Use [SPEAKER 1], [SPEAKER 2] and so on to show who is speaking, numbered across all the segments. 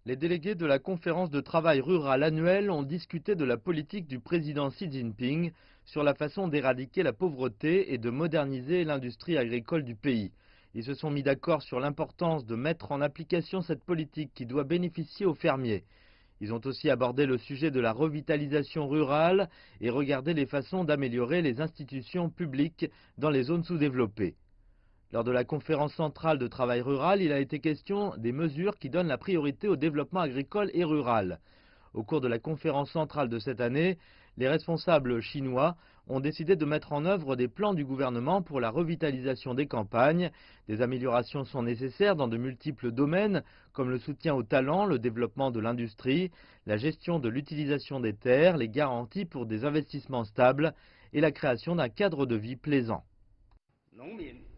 [SPEAKER 1] Les délégués de la conférence de travail rural annuelle ont discuté de la politique du président Xi Jinping sur la façon d'éradiquer la pauvreté et de moderniser l'industrie agricole du pays. Ils se sont mis d'accord sur l'importance de mettre en application cette politique qui doit bénéficier aux fermiers. Ils ont aussi abordé le sujet de la revitalisation rurale et regardé les façons d'améliorer les institutions publiques dans les zones sous-développées. Lors de la conférence centrale de travail rural, il a été question des mesures qui donnent la priorité au développement agricole et rural. Au cours de la conférence centrale de cette année, les responsables chinois ont décidé de mettre en œuvre des plans du gouvernement pour la revitalisation des campagnes. Des améliorations sont nécessaires dans de multiples domaines, comme le soutien aux talents, le développement de l'industrie, la gestion de l'utilisation des terres, les garanties pour des investissements stables et la création d'un cadre de vie plaisant.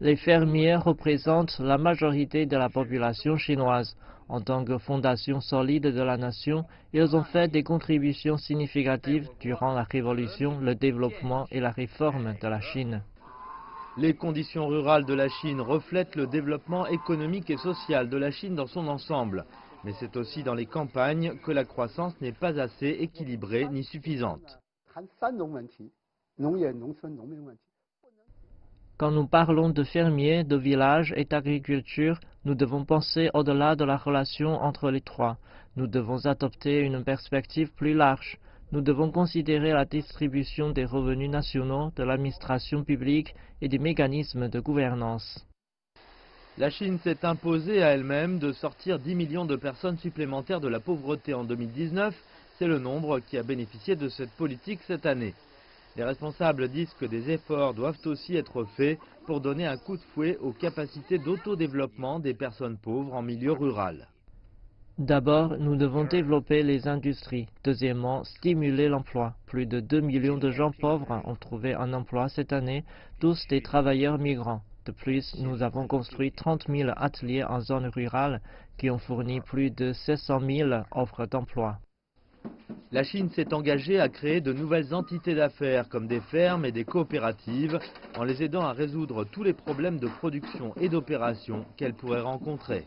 [SPEAKER 2] Les fermiers représentent la majorité de la population chinoise. En tant que fondation solide de la nation, ils ont fait des contributions significatives durant la révolution, le développement et la réforme de la Chine.
[SPEAKER 1] Les conditions rurales de la Chine reflètent le développement économique et social de la Chine dans son ensemble. Mais c'est aussi dans les campagnes que la croissance n'est pas assez équilibrée ni suffisante.
[SPEAKER 2] Quand nous parlons de fermiers, de villages et d'agriculture, nous devons penser au-delà de la relation entre les trois. Nous devons adopter une perspective plus large. Nous devons considérer la distribution des revenus nationaux, de l'administration publique et des mécanismes de gouvernance.
[SPEAKER 1] La Chine s'est imposée à elle-même de sortir 10 millions de personnes supplémentaires de la pauvreté en 2019. C'est le nombre qui a bénéficié de cette politique cette année. Les responsables disent que des efforts doivent aussi être faits pour donner un coup de fouet aux capacités d'autodéveloppement des personnes pauvres en milieu rural.
[SPEAKER 2] D'abord, nous devons développer les industries. Deuxièmement, stimuler l'emploi. Plus de 2 millions de gens pauvres ont trouvé un emploi cette année, tous des travailleurs migrants. De plus, nous avons construit 30 000 ateliers en zone rurale qui ont fourni plus de 700 000 offres d'emploi.
[SPEAKER 1] La Chine s'est engagée à créer de nouvelles entités d'affaires comme des fermes et des coopératives en les aidant à résoudre tous les problèmes de production et d'opération qu'elles pourraient rencontrer.